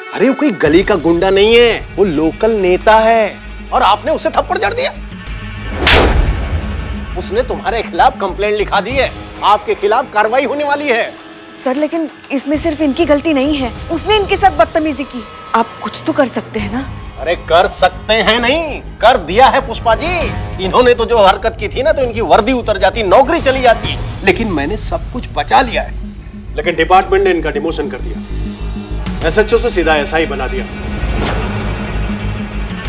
अरे वो कोई गली का गुंडा नहीं है, वो लोकल नेता है और आपने उसे थप्पड़ जड़ दिया। उसने तुम्हारे खिलाफ कंप्लेंट लिखा दी है, आपके खिलाफ कार्रवाई होने वाली है। सर लेकिन इसमें सिर्फ इनकी गलती नहीं है, उसने इनके साथ बदतमीजी की। आप कुछ तो कर सकते हैं ना। अरे कर सकते हैं नहीं, कर दिया है पुष्पा जी। इन्होंने तो जो हरकत की थी ना, तो इनकी वर्दी उतर जाती, नौकरी चली जाती, लेकिन मैंने सब कुछ बचा लिया है। लेकिन डिपार्टमेंट ने इनका डिमोशन कर दिया, एसएचओ से सीधा एसआई बना दिया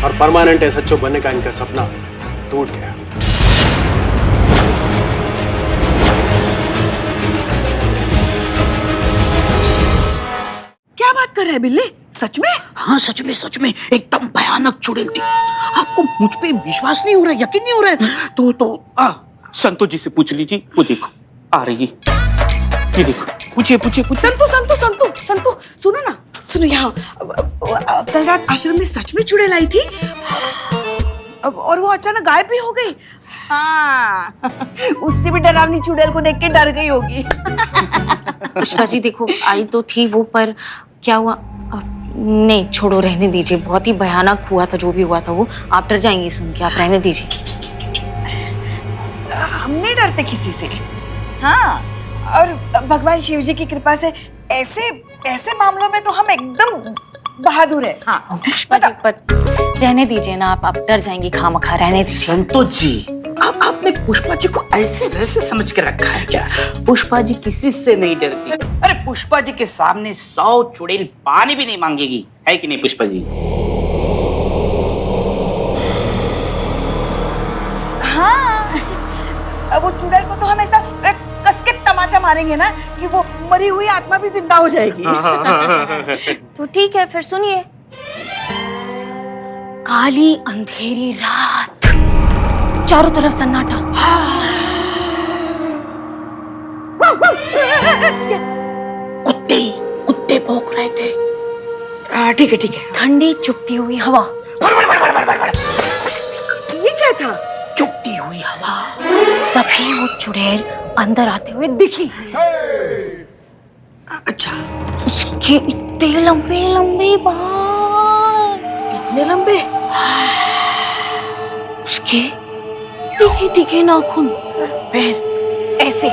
और परमानेंट एसएचओ बनने का इनका सपना टूट गया। क्या बात कर रहे हैं बिल्ले, सच में? हाँ सच में एकदम भयानक चुड़ैल थी। आपको मुझ पे विश्वास नहीं हो रहा है, यकीन नहीं हो रहा है तो संतोष जी से पूछ लीजिए, वो देखो आ रही है, ये देखो, पूछिए। संतु सुनो ना, सुनो यहाँ। कल रात आश्रम में सच में चुड़ैल आई थी और वो अचानक गायब भी हो गई। हाँ उससे भी डरावनी चुड़ैल को देख के डर गई होगी। पुष्पा जी देखो, आई तो थी वो, पर क्या हुआ? नहीं छोड़ो, रहने दीजिए, बहुत ही भयानक हुआ था जो भी हुआ था वो। आप डर जाएंगे सुन के, आप रहने दीजिए। हम नहीं डरते किसी से। हाँ, और भगवान शिव जी की कृपा से ऐसे मामलों में तो हम एकदम बहादुर है। हाँ पुष्पा जी, पर रहने दीजिए ना, आप डर जाएंगे खामखा, रहने दीजिए। संतोष जी, आपने पुष्पा जी को ऐसे वैसे समझ के रखा है क्या? पुष्पा जी किसी से नहीं डरती। अरे पुष्पा जी के सामने 100 चुड़ैल पानी भी नहीं मांगेगी, है कि नहीं पुष्पा जी? हाँ, अब वो चुड़ैल को तो हम ऐसा कस के तमाचा मारेंगे ना कि वो मरी हुई आत्मा भी जिंदा हो जाएगी। तो ठीक है, फिर सुनिए। काली अंधेरी रात, चारों तरफ सन्नाटा। कुत्ते भौंक रहे थे। ठीक है। ठंडी चुभती हुई हवा। ये क्या था? चुभती हुई हवा। तभी वो चुड़ैल अंदर आते हुए दिखी। अच्छा, उसके इतने लंबे बाल, इतने लंबे? उसके तीखे नाखून, पैर ऐसे।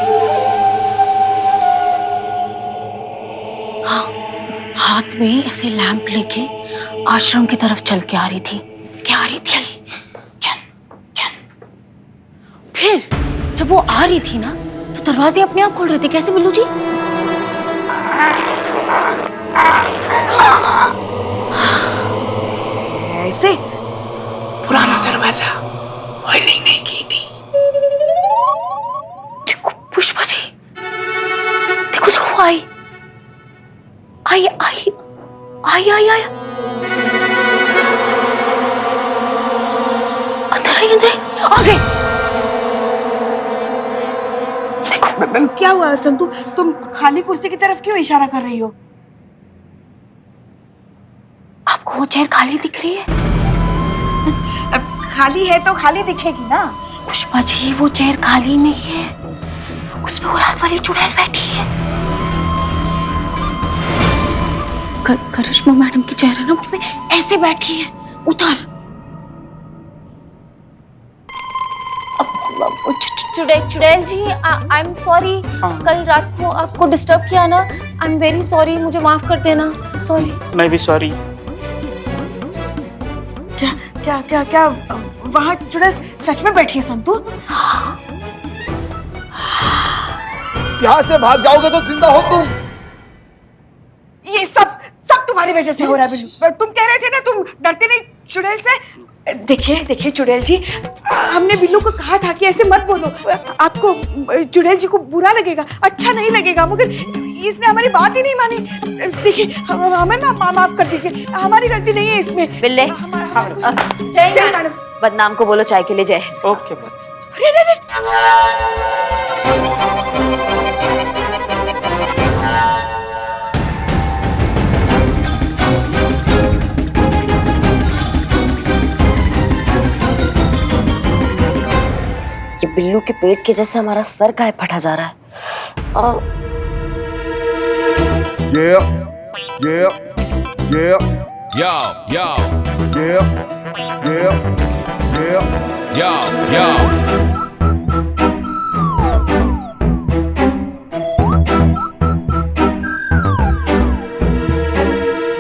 हाँ, हाथ में ऐसे लैंप लेके आश्रम की तरफ चल के आ रही थी। फिर जब वो आ रही थी ना, तो दरवाजे अपने आप खोल रहे थे। कैसे बिल्लू जी? ऐसे? पुराना दरवाजा ऑयलिंग नहीं की थी। देखो पुष्पा जी, देखो आई। अंदर आई, आ गई। क्या हुआ संतु, तुम खाली कुर्सी की तरफ क्यों इशारा कर रही हो? आपको वो चेयर खाली दिख रही है? अब खाली है तो खाली दिखेगी ना। पुष्पा जी, वो चेयर खाली नहीं है, उसमें वो रात वाली चुड़ैल बैठी है। करिश्मा मैडम की चेयर है ना, उसमें ऐसे बैठी है। उधर चुड़ैल जी, आई एम सॉरी, कल रात को आपको डिस्टर्ब किया ना, आई एम वेरी सॉरी, मुझे माफ कर देना। सॉरी। मैं भी सॉरी। क्या वहाँ चुड़ैल सच में बैठी है संतु? यहाँ से भाग जाओगे तो जिंदा हो तुम। ये सब तुम्हारी वजह से हो रहा है बिल्लू। तुम कह रहे थे ना तुम डरते नहीं चुड़ैल से। देखिए चुड़ैल जी, हमने बिल्लू को कहा था कि ऐसे मत बोलो, आपको चुड़ैल जी को बुरा लगेगा, अच्छा नहीं लगेगा, मगर इसने हमारी बात ही नहीं मानी। देखिए हमें ना माफ कर दीजिए, हमारी गलती नहीं है इसमें। बिल्ले, जय मैडम। बदनाम को बोलो चाय के लिए जय। ओके। ये बिल्लू के पेट के जैसे हमारा सर काहे फटा जा रहा है। Yeah. Yeah, Yo, yo, yeah, yeah, yeah. yo, yo.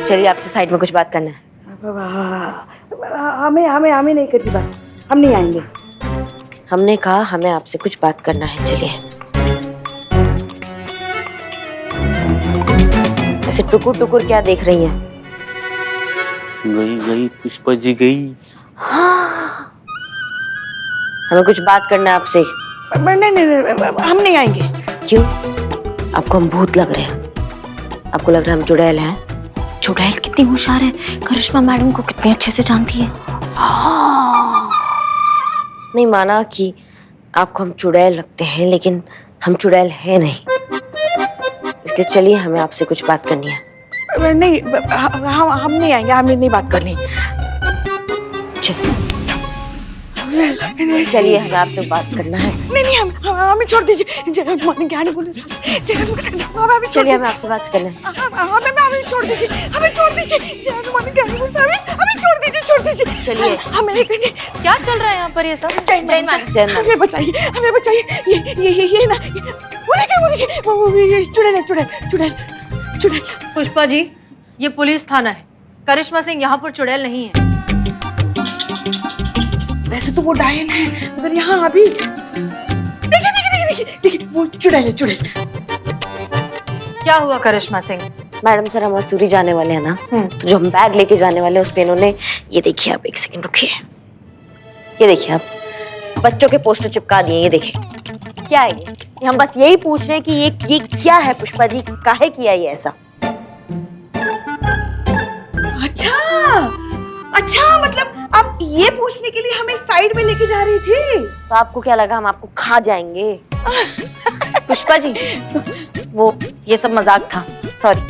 चलिए आपसे साइड में कुछ बात करना है। हमें हमें हमें नहीं करनी बात, हम नहीं आएंगे। हमने कहा हमें आपसे कुछ बात करना है, चलिए। ऐसे टुकुर टुकुर क्या देख रही हैं? गई गई पुष्पा जी गई। हमें कुछ बात करना है आपसे। नहीं नहीं हम नहीं आएंगे। क्यों? आपको हम भूत लग रहे हैं? आपको लग रहा है हम चुड़ैल हैं? चुड़ैल कितनी होशियार है, करिश्मा मैडम को कितने अच्छे से जानती है। नहीं माना कि आपको हम चुड़ैल लगते हैं, लेकिन हम चुड़ैल हैं नहीं। इसलिए चलिए, हमें आपसे कुछ बात करनी है। नहीं हम नहीं आएंगे, हमें नहीं बात करनी। चलिए, हमें आपसे बात करना है। नहीं नहीं हमें छोड़ दीजिए। जगत क्या नहीं बोले साहब, चलिए, हमें आपसे बात करना है। हमें छोड़ दीजिए, हमें छोड़ दीजिए। जगत क्या नहीं बोले साहब, हमें छोड़ दीजिए, छोड़ दीजिए। चलिए। हमें नहीं करनी। क्या चल रहा है यहाँ पर ये सब? जय माता। हमें बचाइए, हमें बचाइए। ये ना वो ये चुड़ैल है, चुड़ैल चुड़ैल चुड़ैल। पुष्पा जी, ये पुलिस थाना है। करिश्मा सिंह यहाँ पर चुड़ैल नहीं है। वैसे तो वो डायन है, मगर यहाँ अभी देखिए वो चुड़ैल है, चुड़ैल। क्या हुआ करिश्मा सिंह? मैडम सर, हम मसूरी जाने वाले हैं ना, तो जो हम बैग लेके जाने वाले हैं उस पे इन्होंने ये देखिए, आप एक सेकंड रुकिए। ये देखिए, आप बच्चों के पोस्टर चिपका दिए। ये देखिए, क्या है ये? हम बस यही पूछ रहे हैं कि ये क्या है पुष्पा जी, काहे किया ये ऐसा? अच्छा मतलब आप ये पूछने के लिए हमें साइड में लेके जा रही थी? तो आपको क्या लगा हम आपको खा जाएंगे? पुष्पा जी, वो ये सब मजाक था, सॉरी।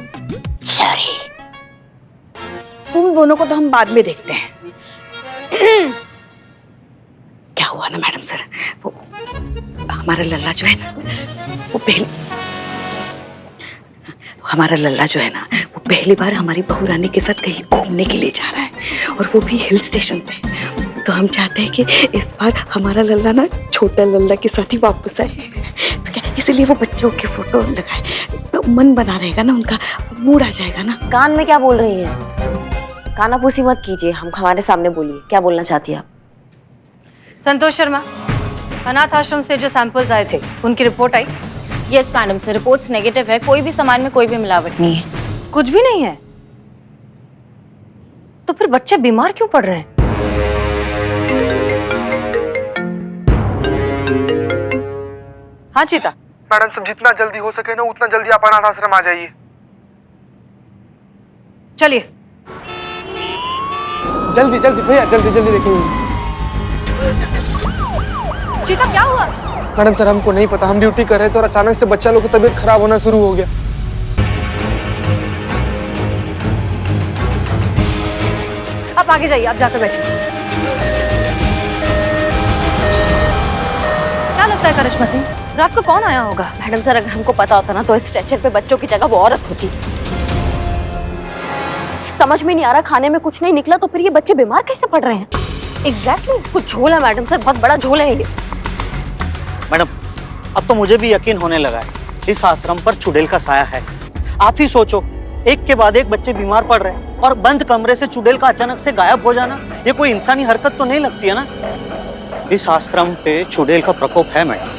तुम दोनों को तो हम बाद में देखते हैं। क्या हुआ ना मैडम सर, वो हमारा लल्ला जो है ना, हमारा लल्ला जो है ना, वो पहली बार हमारी बहू रानी के साथ कहीं घूमने के लिए जा रहा है, और वो भी हिल स्टेशन पे। तो हम चाहते हैं कि इस बार हमारा लल्ला ना छोटा लल्ला के साथ ही वापस आए। तो क्या इसलिए वो बच्चों के फोटो लगाए, तो मन बना रहेगा ना, उनका मूड आ जाएगा ना। कान में क्या बोल रही हैं? कानाफूसी मत कीजिए, हम हमारे सामने बोलिए, क्या बोलना चाहती है आप? संतोष शर्मा, अनाथ आश्रम से जो सैंपल्स आए थे उनकी रिपोर्ट आई? Yes madam sir, reports negative है। कोई भी सामान में कोई भी मिलावट नहीं है। कुछ भी नहीं है? तो फिर बच्चे बीमार क्यों पड़ रहे हैं? हाँ चीता। मैडम सब जितना जल्दी हो सके ना उतना जल्दी आप अनाथ आश्रम आ जाइए। चलिए। जल्दी जल्दी भैया, जल्दी जल्दी देखेंगे। चीता, क्या हुआ? मैडम सर, हमको नहीं पता, हम ड्यूटी कर रहे थे और अचानक से बच्चा लोग की तबीयत खराब होना शुरू हो गया। आप आगे जाइए, आप जाकर बैठिए। क्या लगता है करिश्मा सिंह, रात को कौन आया होगा? मैडम सर, अगर हमको पता होता ना तो इस स्ट्रेचर पे बच्चों की जगह वो औरत होती। समझ में नहीं आ रहा, खाने में कुछ नहीं निकला तो फिर ये बच्चे बीमार कैसे पड़ रहे हैं? एग्जैक्टली, कुछ झोल है मैडम सर, बहुत बड़ा झोल है ये। मैडम, अब तो मुझे भी यकीन होने लगा है, इस आश्रम पर चुड़ैल का साया है। आप ही सोचो, एक के बाद एक बच्चे बीमार पड़ रहे हैं और बंद कमरे से चुड़ैल का अचानक से गायब हो जाना, ये कोई इंसानी हरकत तो नहीं लगती है ना। इस आश्रम पे चुड़ैल का प्रकोप है मैडम।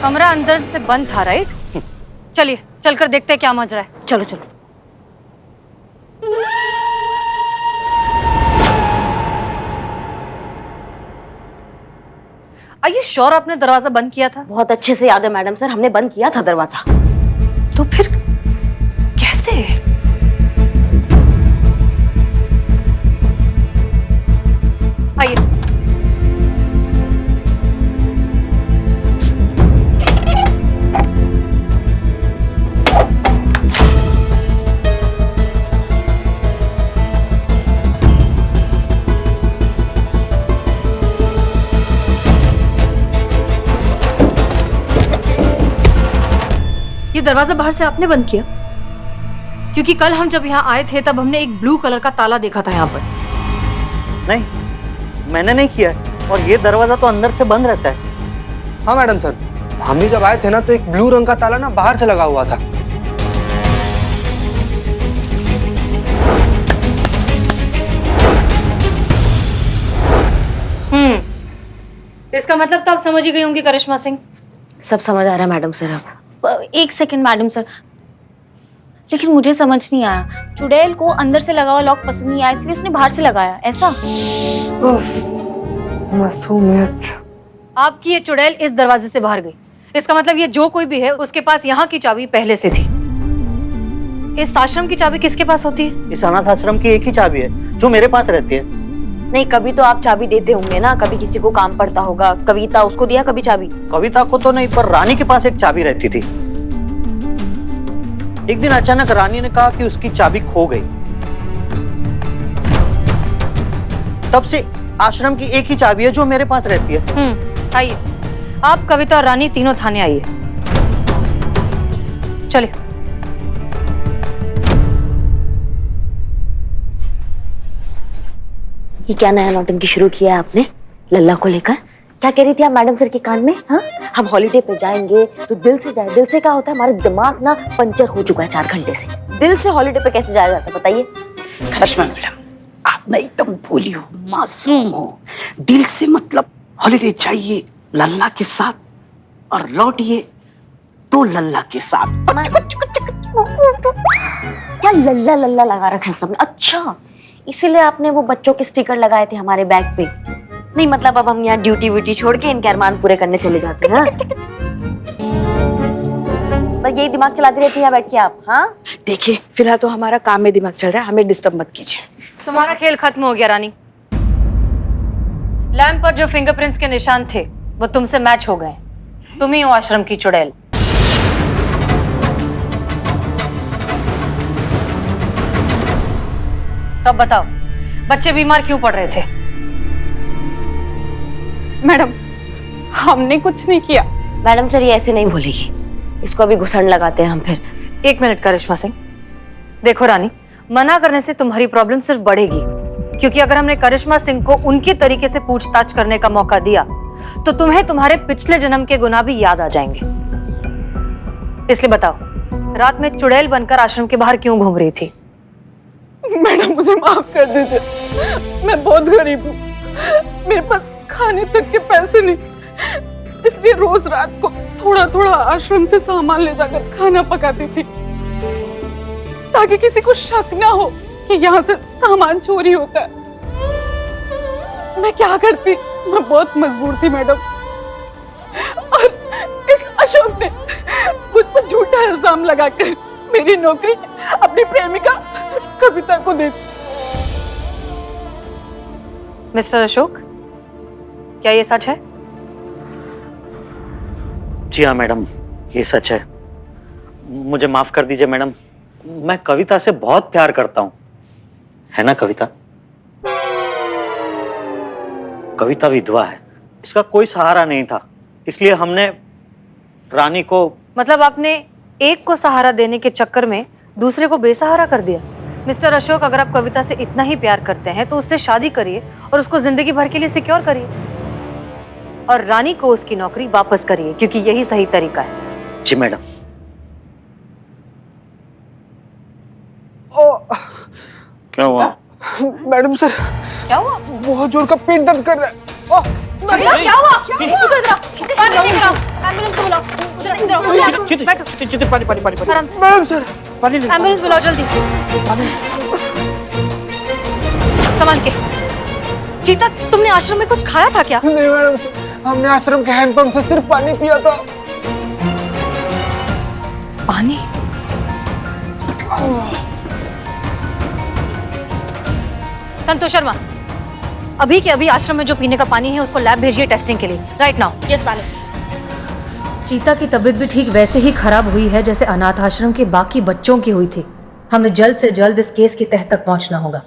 कमरा अंदर से बंद था, राइट? चलिए, चलकर देखते हैं क्या माजरा है। चलो चलो। Are you sure आपने दरवाजा बंद किया था? बहुत अच्छे से याद है मैडम सर, हमने बंद किया था दरवाजा। तो फिर कैसे? आइए। ये दरवाजा बाहर से आपने बंद किया? क्योंकि कल हम जब यहाँ आए थे तब हमने एक ब्लू कलर का ताला देखा था यहाँ पर। नहीं, मैंने नहीं किया है। और ये दरवाजा तो अंदर से बंद रहता है। हाँ मैडम सर, हम भी जब आए थे ना तो एक ब्लू रंग का ताला ना बाहर से लगा हुआ था। इसका मतलब तो आप समझ ही गई होंगी करिश्मा सिंह। सब समझ आ रहा है मैडम सर अब। एक सेकंड मैडम सर, लेकिन मुझे समझ नहीं आया। चुड़ैल को अंदर से लगा हुआ लॉक पसंद नहीं आया इसलिए उसने बाहर से लगाया, ऐसा? मासूमियत। आपकी ये चुड़ैल इस दरवाजे से बाहर गई, इसका मतलब ये जो कोई भी है उसके पास यहाँ की चाबी पहले से थी। इस आश्रम की चाबी किसके पास होती है? इस अनाथ आश्रम की एक ही चाबी है जो मेरे पास रहती है। नहीं, कभी तो आप चाबी देते होंगे ना, कभी किसी को काम पड़ता होगा। कविता, उसको दिया कभी चाबी? कविता को तो नहीं, पर रानी के पास एक चाबी रहती थी। एक दिन अचानक रानी ने कहा कि उसकी चाबी खो गई। तब से आश्रम की एक ही चाबी है जो मेरे पास रहती है। आइए, आप कविता और रानी तीनों थाने आइए। चलिए। ये क्या नया नौटंकी शुरू किया है आपने लल्ला को लेकर? क्या कह रही थी आप मैडम सर के कान में? हाँ, हम हॉलीडे पे जाएंगे तो दिल से जाए। दिल से क्या होता है? हमारा दिमाग ना पंचर हो चुका है 4 घंटे से। दिल से हॉलीडे पे कैसे जाया जाता है बताइए? करिश्मा मैडम, आप ना एकदम भोली हो, मासूम हो। दिल से मतलब हॉलीडे चाहिए लल्ला के साथ और लौटिए तो लल्ला के साथ। क्या लल्ला लल्ला लगा रखा है सबने? अच्छा, इसीलिए आपने वो बच्चों के स्टिकर लगाए थे हमारे बैग पे? नहीं मतलब अब हम यहाँ ड्यूटी व्यूटी छोड़ के इनके अरमान पूरे करने चले जाते हैं। बस यही दिमाग चलाती रहती है बैठ के आप। हाँ देखिए, फिलहाल तो हमारा काम में दिमाग चल रहा है, हमें डिस्टर्ब मत कीजिए। तुम्हारा खेल खत्म हो गया रानी। लैंप पर जो फिंगरप्रिंट्स के निशान थे वो तुमसे मैच हो गए। तुम ही हो आश्रम की चुड़ैल। तब बताओ, बच्चे बीमार क्यों पड़ रहे थे? मैडम, हमने कुछ नहीं किया। मैडम सर ये ऐसे नहीं बोलेगी, इसको अभी घुसड़ लगाते हैं हम फिर। 1 मिनट करिश्मा सिंह। देखो रानी, मना करने से तुम्हारी प्रॉब्लम सिर्फ बढ़ेगी, क्योंकि अगर हमने करिश्मा सिंह को उनके तरीके से पूछताछ करने का मौका दिया तो तुम्हें तुम्हारे पिछले जन्म के गुनाह भी याद आ जाएंगे। इसलिए बताओ, रात में चुड़ैल बनकर आश्रम के बाहर क्यों घूम रही थी? मैडम मुझे माफ कर दीजिए, मैं बहुत गरीब हूँ, मेरे पास खाने तक के पैसे नहीं, इसलिए रोज रात को थोड़ा थोड़ा आश्रम से सामान ले जाकर खाना पकाती थी ताकि किसी को शक ना हो कि यहाँ से सामान चोरी होता है। मैं क्या करती, मैं बहुत मजबूर थी मैडम, और इस अशोक ने मुझ पर झूठा इल्जाम लगाकर मेरी नौकरी अपनी प्रेमिका कविता को दे दी। मिस्टर अशोक, क्या ये सच है? जी हाँ मैडम, ये सच है। मुझे माफ कर दीजिए मैडम, मैं कविता से बहुत प्यार करता हूँ, है ना कविता? कविता विधवा है, इसका कोई सहारा नहीं था, इसलिए हमने रानी को। मतलब आपने एक को सहारा देने के चक्कर में दूसरे को बेसहारा कर दिया। मिस्टर अशोक, अगर आप कविता से इतना ही प्यार करते हैं तो उससे शादी करिए और उसको जिंदगी भर के लिए सिक्योर करिए, और रानी को उसकी नौकरी वापस करिए, क्योंकि यही सही तरीका है। जी मैडम। क्या हुआ मैडम सर, क्या हुआ? बहुत जोर का पेट दर्द कर रहा है। क्या हुआ? एम्बुलेंस को बुलाओ। बैठो। आराम से। मैडम सर, एम्बुलेंस बुलाओ जल्दी। संभाल के। चीता, तुमने आश्रम में कुछ खाया था क्या? नहीं मैडम सर, हमने आश्रम के हैंडपंप से सिर्फ पानी पिया था। पानी? संतोष शर्मा, अभी के अभी आश्रम में जो पीने का पानी है उसको लैब भेजिए टेस्टिंग के लिए, राइट नाउ। Yes madam. चीता की तबीयत भी ठीक वैसे ही खराब हुई है जैसे अनाथ आश्रम के बाकी बच्चों की हुई थी। हमें जल्द से जल्द इस केस की तह तक पहुंचना होगा।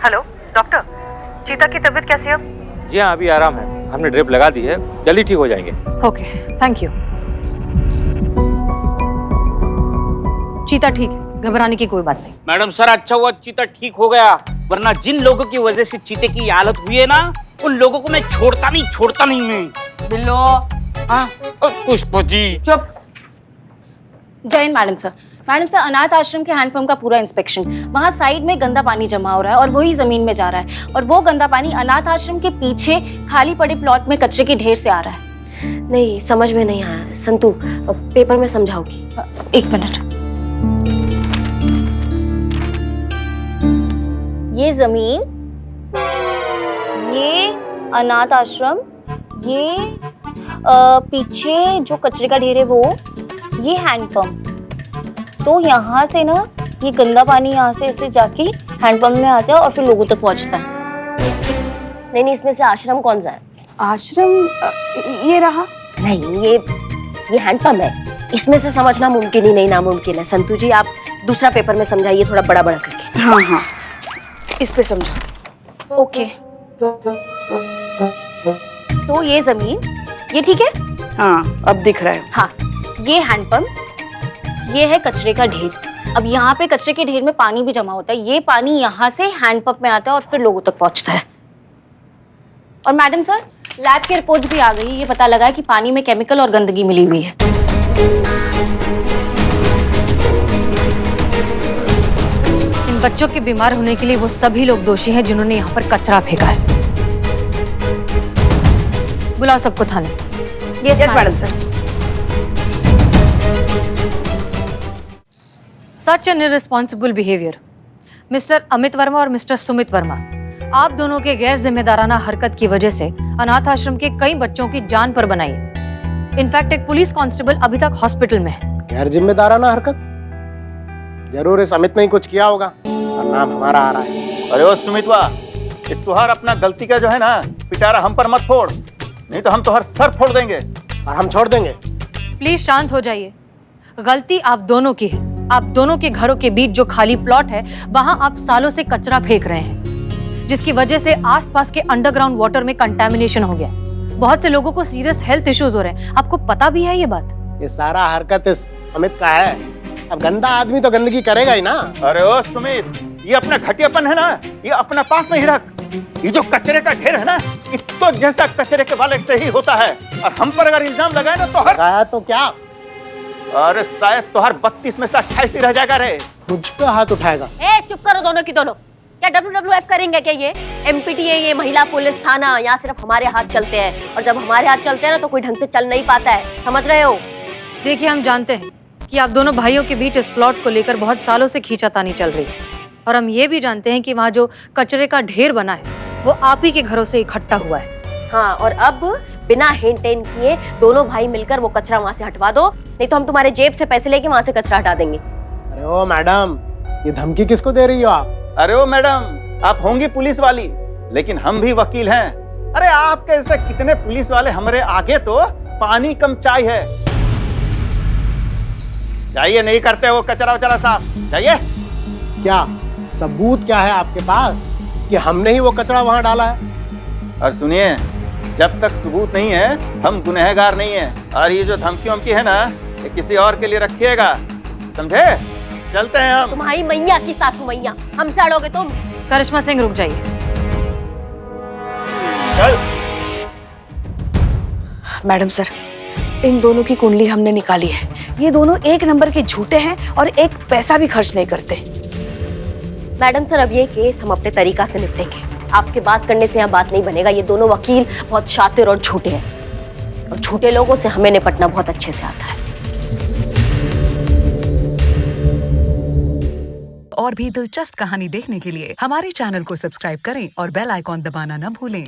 हेलो डॉक्टर, चीता की तबीयत कैसी है अब? जी हाँ, अभी आराम है, हमने ड्रिप लगा दी है, जल्दी ठीक हो जाएंगे। Okay, thank you. चीता ठीक है, घबराने की कोई बात नहीं। मैडम सर अच्छा हुआ चीता ठीक हो गया, वरना जिन लोगों की वजह से चीते की ये हालत हुई है ना, उन लोगों को मैं छोड़ता नहीं मैं। बिल्लो हाँ पुष्पा जी। चुप। जय Hind madam sir. Madam sir, अनाथ आश्रम के हैंडपंप का पूरा इंस्पेक्शन, वहाँ साइड में गंदा पानी जमा हो रहा है और वही जमीन में जा रहा है, और वो गंदा पानी अनाथ आश्रम के पीछे खाली पड़े प्लॉट में कचरे के ढेर से आ रहा है। नहीं समझ में नहीं आया संतू, पेपर में समझाओगी? एक मिनट। ये जमीन, ये अनाथ आश्रम, ये पीछे जो कचरे का ढेर है वो, ये हैंडपंप। तो यहाँ से ना ये गंदा पानी यहाँ से ऐसे जाके हैंडपंप में आता है और फिर लोगों तक पहुँचता है। नहीं, इसमें से आश्रम कौन सा है? आश्रम ये रहा। नहीं, ये हैंडपंप है, इसमें से समझना मुमकिन ही नहीं नामुमकिन है। संतू जी आप दूसरा पेपर में समझाइए थोड़ा बड़ा बड़ा करके। हाँ हाँ, इस पे समझा। ओके। तो ये जमीन, ये ठीक है? हाँ अब दिख रहा है। हाँ, ये हैंडपंप, ये है कचरे का ढेर। अब यहाँ पे कचरे के ढेर में पानी भी जमा होता है, ये पानी यहाँ से हैंडपंप में आता है और फिर लोगों तक पहुँचता है। और मैडम सर, लैब की रिपोर्ट्स भी आ गई, ये पता लगा है कि पानी में केमिकल और गंदगी मिली हुई है। इन बच्चों के बीमार होने के लिए वो सभी लोग दोषी हैं जिन्होंने यहाँ पर कचरा फेंका है। बुलाओ सबको थाने। Yes madam sir. Such an irresponsible behaviour. Mister Amit Verma और मिस्टर सुमित वर्मा, आप दोनों के गैर जिम्मेदाराना हरकत की वजह से अनाथ आश्रम के कई बच्चों की जान पर बनाई है। इनफैक्ट एक पुलिस कांस्टेबल अभी तक हॉस्पिटल में है। गैर जिम्मेदाराना हरकत? जरूर इस अमित ने ही कुछ किया होगा और नाम हमारा आ रहा है। अरे ओ सुमितवा, ये तुहार अपना गलती का जो है ना पिटारा हम पर मत फोड़, नहीं तो हम तुहार सर फोड़ देंगे। और हम छोड़ देंगे? प्लीज शांत हो जाइए। गलती आप दोनों की है। आप दोनों के घरों के बीच जो खाली प्लॉट है वहां आप सालों से कचरा फेंक रहे हैं, जिसकी वजह से आसपास के अंडरग्राउंड वाटर में कंटामिनेशन हो गया। बहुत से लोगों को सीरियस हेल्थ इश्यूज हो रहे हैं। आपको पता भी है ये बात? ये सारा हरकत इस अमित का है। अब गंदा आदमी तो गंदगी करेगा ही ना। अरे ओ सुमित, ये अपना घटियापन है ना, ये अपना पास में ही रख। ये जो कचरे का ढेर है ना, ये तो जैसा कचरे के वाले से ही होता है, और हम पर अगर इल्जाम लगाए ना तो लगाया तो क्या? अरे शायद तुहार 32 में से 28 ही रह जाएगा रे। मुझ पे हाथ उठाएगा? ए चुप करो दोनों की दोनों। क्या WWF करेंगे क्या? ये MPTA, ये महिला पुलिस थाना, यहाँ सिर्फ हमारे हाथ चलते हैं, और जब हमारे हाथ चलते हैं ना तो कोई ढंग से चल नहीं पाता है, समझ रहे हो? देखिए, हम जानते हैं कि आप दोनों भाइयों के बीच इस प्लॉट को लेकर बहुत सालों से खींचातानी चल रही है, और हम ये भी जानते हैं कि वहाँ जो कचरे का ढेर बना है वो आप ही के घरों से इकट्ठा हुआ है। हाँ, और अब बिना हिंट टेन किए दोनों भाई मिलकर वो कचरा वहाँ से हटवा दो, नहीं तो हम तुम्हारे जेब से पैसे लेके वहाँ से कचरा हटा देंगे। अरे ओ मैडम, ये धमकी किसको दे रही हो आप? अरे ओ मैडम, आप होंगी पुलिस वाली, लेकिन हम भी वकील हैं। अरे आपके ऐसे कितने पुलिस वाले हमारे आगे तो पानी कम चाय है। जाइए, नहीं करते वो कचरा वचरा साफ, जाइए। क्या सबूत क्या है आपके पास कि हमने ही वो कचरा वहां डाला है? और सुनिए, जब तक सबूत नहीं है हम गुनहगार नहीं है, और ये जो धमकी वमकी है ना, ये किसी और के लिए रखिएगा, समझे? चलते हैं हम। तुम्हारी मैया की सासू मैया, हमसे अड़ोगे तुम? करिश्मा सिंह रुक जाइए। चल। मैडम सर, इन दोनों की कुंडली हमने निकाली है। ये दोनों एक नंबर के झूठे हैं और एक पैसा भी खर्च नहीं करते। मैडम सर, अब ये केस हम अपने तरीका से निपटेंगे। आपके बात करने से यहाँ बात नहीं बनेगा। ये दोनों वकील बहुत शातिर और झूठे हैं, और झूठे लोगों से हमें निपटना बहुत अच्छे से आता है। और भी दिलचस्प कहानी देखने के लिए हमारे चैनल को सब्सक्राइब करें और बेल आइकॉन दबाना न भूलें।